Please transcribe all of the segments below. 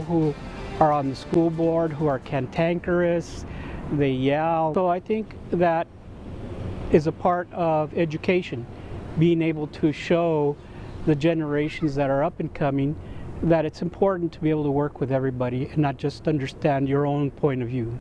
people who are on the school board who are cantankerous, they yell. So I think that is a part of education, being able to show the generations that are up and coming that it's important to be able to work with everybody and not just understand your own point of view.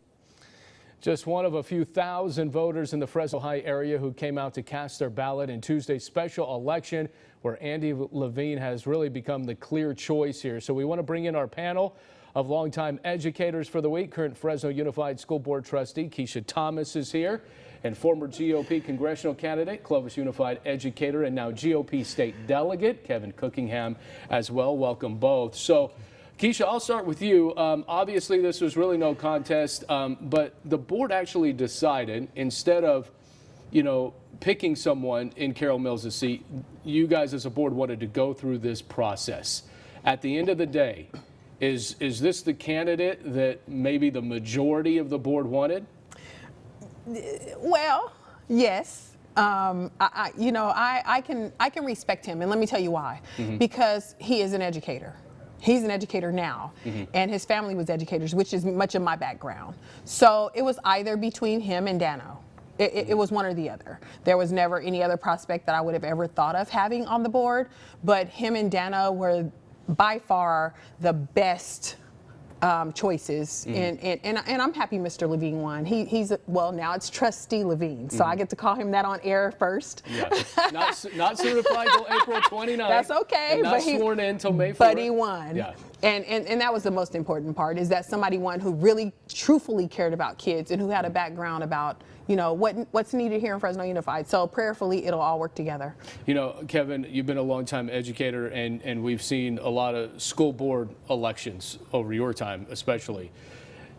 Just one of a few thousand voters in the Fresno High area who came out to cast their ballot in Tuesday's special election, where Andy Levine has really become the clear choice here. So we want to bring in our panel of longtime educators for the week. Current Fresno Unified School Board trustee Keisha Thomas is here, and former GOP congressional candidate, Clovis Unified educator, and now GOP state delegate Kevin Cookingham as well. Welcome both. So Keisha, I'll start with you. Obviously, this was really no contest, but the board actually decided, instead of, picking someone in Carol Mills' seat, you guys as a board wanted to go through this process. At the end of the day, is this the candidate that maybe the majority of the board wanted? Well, yes. I can respect him, and let me tell you why. Because he is an educator. He's an educator now, and his family was educators, which is much of my background. So it was either between him and Dano. It was one or the other. There was never any other prospect that I would have ever thought of having on the board, but him and Dano were by far the best choices, and I'm happy Mr. Levine won. Well, now it's Trustee Levine, so I get to call him that on air first. Yeah, not certified till April 29th. That's okay, and not sworn in till May 4th. But he won. Yeah. And that was the most important part, is that somebody won who really truthfully cared about kids and who had a background about what's needed here in Fresno Unified. So prayerfully, it'll all work together. Kevin, you've been a longtime educator, and we've seen a lot of school board elections over your time, especially.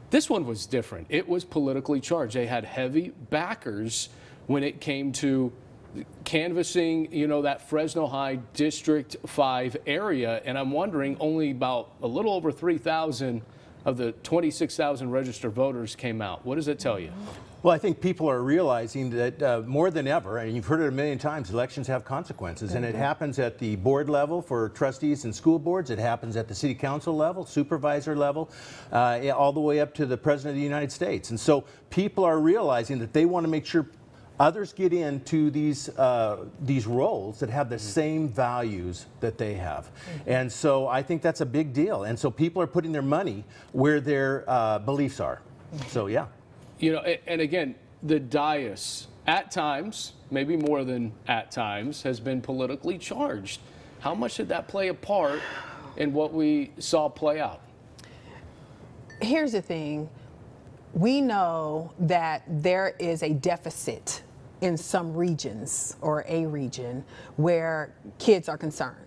This one was different. It was politically charged. They had heavy backers when it came to canvassing, that Fresno High District 5 area. And I'm wondering, only about a little over 3,000 of the 26,000 registered voters came out. What does it tell you? Well, I think people are realizing that more than ever, and you've heard it a million times, elections have consequences, and it happens at the board level for trustees and school boards. It happens at the city council level, supervisor level, all the way up to the president of the United States. And so people are realizing that they want to make sure others get into these roles that have the same values that they have. And so I think that's a big deal. And so people are putting their money where their beliefs are. So, yeah. And again, the dais, at times, maybe more than at times, has been politically charged. How much did that play a part in what we saw play out? Here's the thing. We know that there is a deficit in some regions, or a region, where kids are concerned.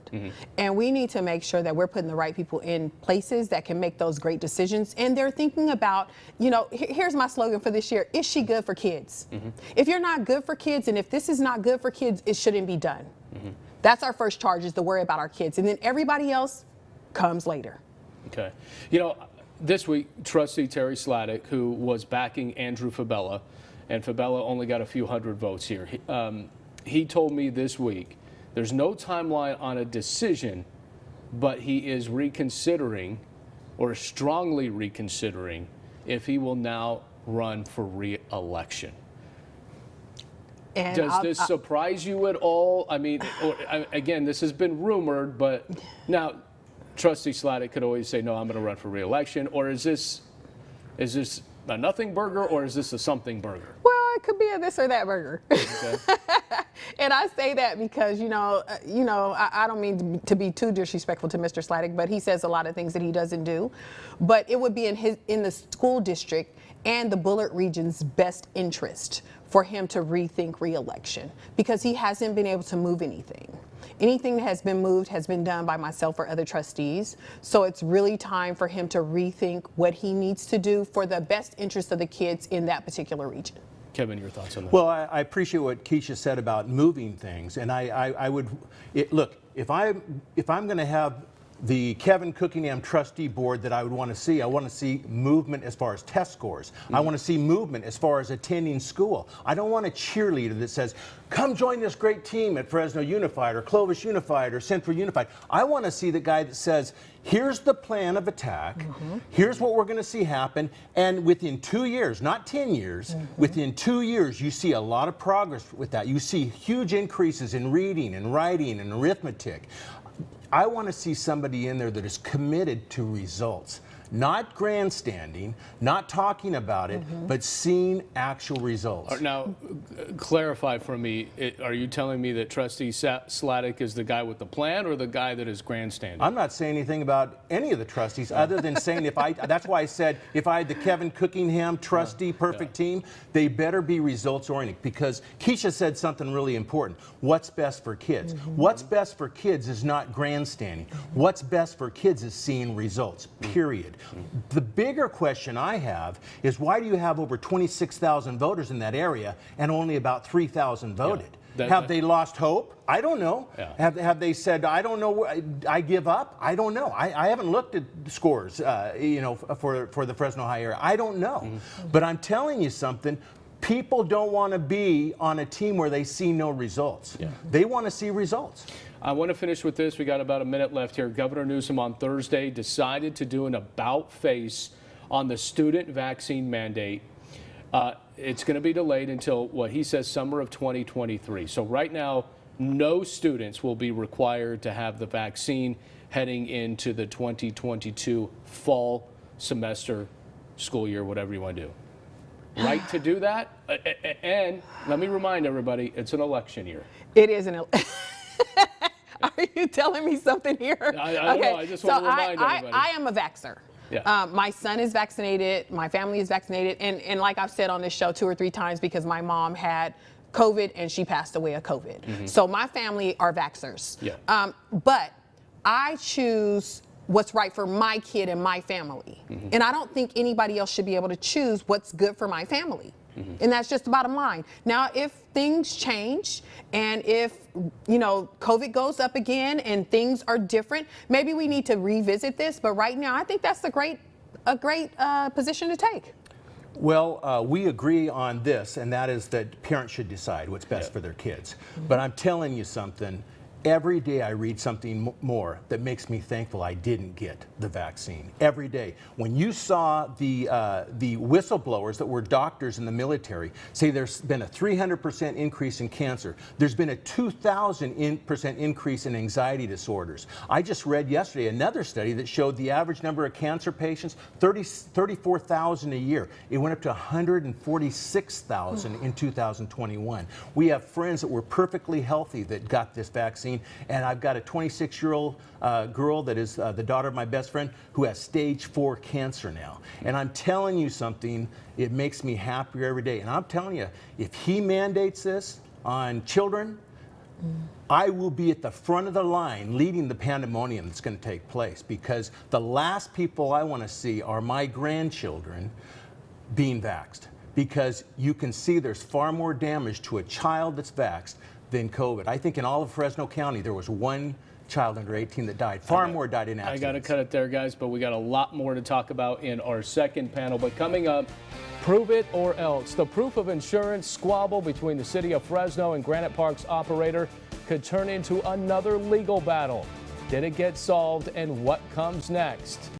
And we need to make sure that we're putting the right people in places that can make those great decisions. And they're thinking about, here's my slogan for this year: is she good for kids? If you're not good for kids, and if this is not good for kids, it shouldn't be done. That's our first charge, is to worry about our kids. And then everybody else comes later. Okay. This week, Trustee Terry Sladek, who was backing Andrew Fabella, and Fabella only got a few hundred votes here, he told me this week there's no timeline on a decision, but he is reconsidering, or strongly reconsidering, if he will now run for re-election. Does this surprise you at all? I mean, again, this has been rumored, but now Trustee Sladek could always say, no, I'm going to run for re-election. Or is this a nothing burger, or is this a something burger? Well, it could be a this or that burger. Okay. And I say that because, I don't mean to be too disrespectful to Mr. Sladek, but he says a lot of things that he doesn't do. But it would be in the school district and the Bullard region's best interest for him to rethink re-election, because he hasn't been able to move anything. Anything that has been moved has been done by myself or other trustees. So it's really time for him to rethink what he needs to do for the best interest of the kids in that particular region. Kevin, your thoughts on that? Well, I appreciate what Keisha said about moving things, and I would look, if I'm going to have the Kevin Cookingham trustee board that I would want to see. I want to see movement as far as test scores. I want to see movement as far as attending school. I don't want a cheerleader that says, come join this great team at Fresno Unified or Clovis Unified or Central Unified. I want to see the guy that says, here's the plan of attack, here's what we're going to see happen, and within 2 years, not 10 years, within 2 years you see a lot of progress with that. You see huge increases in reading and writing and arithmetic. I want to see somebody in there that is committed to results. Not grandstanding, not talking about it, but seeing actual results. Now, clarify for me, are you telling me that Trustee Sladek is the guy with the plan or the guy that is grandstanding? I'm not saying anything about any of the trustees other than saying that's why I said if I had the Kevin Cookingham trustee perfect team, they better be results oriented, because Keisha said something really important. What's best for kids? What's best for kids is not grandstanding. What's best for kids is seeing results, period. The bigger question I have is, why do you have over 26,000 voters in that area and only about 3,000 voted? Have they lost hope? I don't know. Have they said, I don't know, I give up? I don't know. I haven't looked at scores, you know, for the Fresno High area. I don't know. But I'm telling you something. People don't want to be on a team where they see no results. They want to see results. I want to finish with this. We got about a minute left here. Governor Newsom on Thursday decided to do an about-face on the student vaccine mandate. It's going to be delayed until what he says summer of 2023. So right now, no students will be required to have the vaccine heading into the 2022 fall semester, school year, whatever you want to do. Right to do that? And let me remind everybody, it's an election year. It is an election. Are you telling me something here? I don't know. I just want to remind everybody. I am a vaxxer. Yeah. My son is vaccinated. My family is vaccinated. And like I've said on this show 2 or 3 times, because my mom had COVID and she passed away of COVID. So my family are vaxxers. But I choose what's right for my kid and my family. And I don't think anybody else should be able to choose what's good for my family. And that's just the bottom line. Now, if things change and if, you know, COVID goes up again and things are different, maybe we need to revisit this. But right now, I think that's a great position to take. Well, we agree on this, and that is that parents should decide what's best for their kids. But I'm telling you something. Every day I read something more that makes me thankful I didn't get the vaccine. Every day. When you saw the whistleblowers that were doctors in the military say there's been a 300% increase in cancer, there's been a 2,000% increase in anxiety disorders. I just read yesterday another study that showed the average number of cancer patients, 34,000 a year. It went up to 146,000 in 2021. We have friends that were perfectly healthy that got this vaccine. And I've got a 26-year-old girl that is the daughter of my best friend who has stage 4 cancer now. And I'm telling you something, it makes me happier every day. And I'm telling you, if he mandates this on children, I will be at the front of the line leading the pandemonium that's going to take place, because the last people I want to see are my grandchildren being vaxxed, because you can see there's far more damage to a child that's vaxxed than COVID. I think in all of Fresno County, there was 1 child under 18 that died. Far more died in accidents. I got to cut it there, guys, but we got a lot more to talk about in our second panel. But coming up, prove it or else. The proof of insurance squabble between the city of Fresno and Granite Park's operator could turn into another legal battle. Did it get solved, and what comes next?